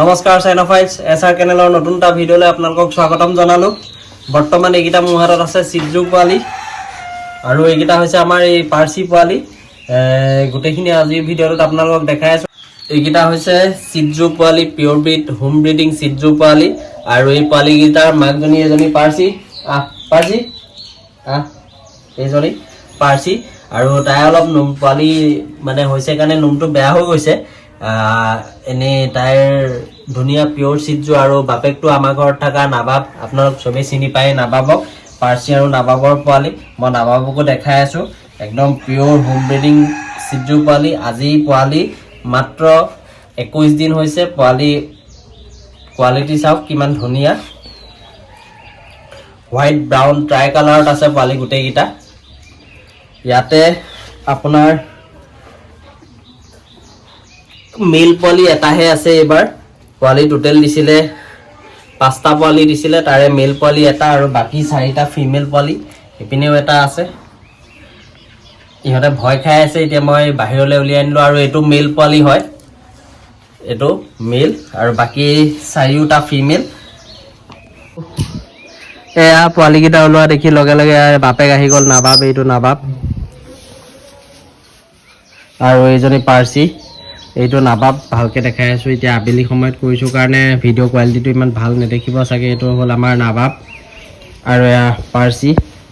নমস্কাৰ চাইনোফাইটছ এছআৰ কেনেলৰ নতুন এটা ভিডিঅ'লৈ আপোনালোকক স্বাগতম জনালোঁ। বৰ্তমান এইকেইটা মোৰ হাতত আছে চিজু পোৱালি আৰু এইকেইটা হৈছে আমাৰ এই পাৰ্চি পোৱালি। গোটেইখিনি আজিৰ ভিডিঅ'টোত আপোনালোকক দেখাই আছোঁ। এইকেইটা হৈছে চিজু পোৱালি, পিয়'ৰ ব্ৰিড হোম ব্ৰিডিং চিজু পোৱালি আৰু এই পোৱালিকেইটাৰ মাকজনী এজনী পাৰ্চি। পাৰ্চি এইজনী পাৰ্চি আৰু তাই অলপ পোৱালি মানে হৈছে কাৰণে নোমটো বেয়া হৈ গৈছে। এনেই তাইৰ ধুনীয়া পিয়'ৰ চিজু আৰু বাপেকটো আমাৰ ঘৰত থকা নাবাব, আপোনালোক চবেই চিনি পায় নাবাবক। পাৰ্চি আৰু নাবাবৰ পোৱালি মই নাবাবকো দেখাই আছোঁ। একদম পিয়'ৰ হোম ব্ৰিডিং চিজু পোৱালি। আজি পোৱালি মাত্ৰ 21 দিন হৈছে। পোৱালি কোৱালিটি চাওক কিমান ধুনীয়া, হোৱাইট ব্ৰাউন ট্ৰাই কালাৰত আছে পোৱালি গোটেইকেইটা। ইয়াতে আপোনাৰ মেল পোৱালি এটাহে আছে এইবাৰ। পোৱালি টোটেল দিছিলে 5টা পোৱালি দিছিলে, তাৰে মেল পোৱালি এটা আৰু বাকী 4টা ফিমেল পোৱালি। ইপিনেও এটা আছে। ইহঁতে ভয় খাই আছে, এতিয়া মই বাহিৰলৈ উলিয়াই আনিলোঁ আৰু এইটো মেল পোৱালি হয়, এইটো মেল আৰু বাকী 4টা ফিমেল। এয়া পোৱালিকেইটা ওলোৱা দেখি লগে লগে বাপেক আহি গ'ল, নাবাব। এইটো নাবাব আৰু এইজনী পাৰ্চি, এইটো নাবাব। ভালকৈ দেখাই আছোঁ, এতিয়া আবেলি সময়ত কৰিছোঁ কাৰণে ভিডিঅ' কোৱালিটিটো ইমান ভাল নেদেখিব চাগে। এইটো হ'ল আমাৰ নাবাব আৰু এয়া পাৰ্চি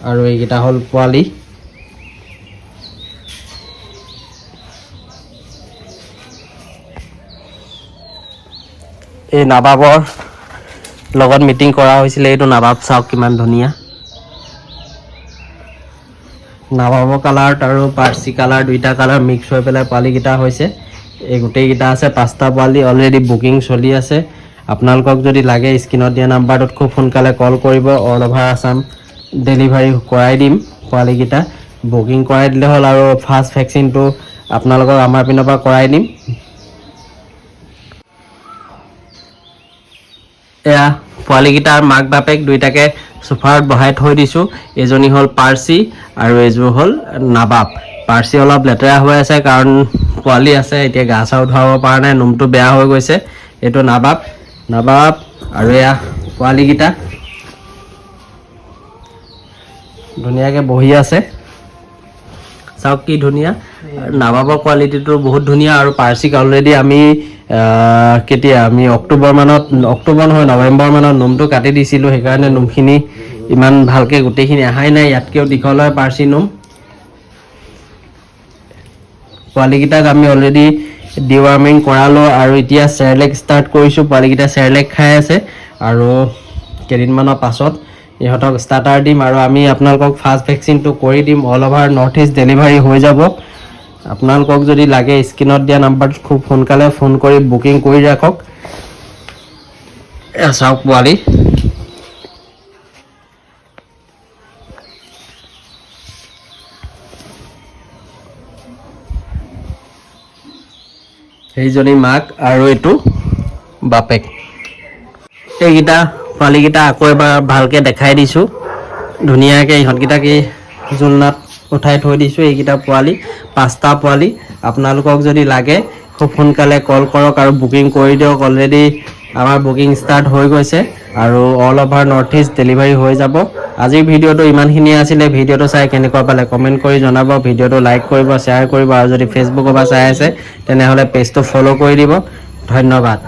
আৰু এইকেইটা হ'ল পোৱালি। এই নাবাবৰ লগত মিটিং কৰা হৈছিলে। এইটো নাবাব চাওক কিমান ধুনীয়া। নাবাবৰ কালাৰত আৰু পাৰ্চি কালাৰ দুইটা কালাৰ মিক্স হৈ পেলাই পোৱালিকেইটা হৈছে। এই গোটেইকেইটা আছে 5টা পোৱালি। অলৰেডি বুকিং চলি আছে। আপোনালোকক যদি লাগে স্ক্ৰীণত দিয়া নাম্বাৰটোত খুব সোনকালে কল কৰিব। অল অভাৰ আছাম ডেলিভাৰী কৰাই দিম। পোৱালিকেইটা বুকিং কৰাই দিলে হ'ল আৰু ফাৰ্ষ্ট ভেকচিনটো আপোনালোকক আমাৰ পিনৰ পৰা কৰাই দিম। এয়া পোৱালিকেইটাৰ মাক বাপেক দুইটাকে চোফাৰত বহাই থৈ দিছোঁ। এজনী হ'ল পাৰ্চি আৰু এযোৰ হ'ল নাবাব। পাৰ্চি অলপ লেতেৰা হৈ আছে কাৰণ পোৱালি আছে, এতিয়া গা চা ধুৱাব পৰা নাই, নোমটো বেয়া হৈ গৈছে। এইটো নাবাব আৰু এয়া পোৱালিকেইটা ধুনীয়াকৈ বহি আছে। চাওক কি ধুনীয়া। নাবাবৰ কোৱালিটিটো বহুত ধুনীয়া আৰু পাৰ্চিক অলৰেডি আমি অক্টোবৰ নহয় নৱেম্বৰ মানত নোমটো কাটি দিছিলোঁ। সেইকাৰণে নোমখিনি ইমান ভালকৈ গোটেইখিনি অহাই নাই। ইয়াতকৈও দীঘল হয় পাৰ্চি নোম। পোৱালিকেইটাক আমি অলৰেডি ডিৱাৰ্মিং কৰালোঁ আৰু এতিয়া চেৰেলেক ষ্টাৰ্ট কৰিছোঁ। পোৱালিকেইটা চেৰেলেক খাই আছে আৰু কেইদিনমানৰ পাছত ইহঁতক ষ্টাৰ্টাৰ দিম আৰু আমি আপোনালোকক ফাৰ্ষ্ট ভেকচিনটো কৰি দিম। All over north east delivery হৈ যাব। আপোনালোকক যদি লাগে স্ক্ৰীণত দিয়া নাম্বাৰটোত খুব সোনকালে ফোন কৰি বুকিং কৰি ৰাখক। চাওক পোৱালি সেইজনী মাক আৰু এইটো বাপেক। এইকেইটা পোৱালিকেইটা আকৌ এবাৰ ভালকৈ দেখাই দিছোঁ। ধুনীয়াকৈ ইহঁতকেইটাকে জোলনাত উঠাই থৈ দিছোঁ। এইকেইটা পোৱালি 5টা পোৱালি। আপোনালোকক যদি লাগে খুব সোনকালে কল কৰক আৰু বুকিং কৰি দিয়ক। অলৰেডি আমাৰ বুকিং ষ্টাৰ্ট হৈ গৈছে আৰু all over north east delivery হৈ যাব। আজিৰ ভিডিঅ'টো ইমানখিনিয়ে আছিলে। ভিডিঅ'টো চাই কেনেকুৱা পালে কমেণ্ট কৰি জনাব। ভিডিঅ'টো লাইক কৰিব, শ্বেয়াৰ কৰিব আৰু যদি ফেচবুকৰ পৰা চাই আছে তেনেহ'লে পেজটো ফ'ল' কৰি দিব। ধন্যবাদ।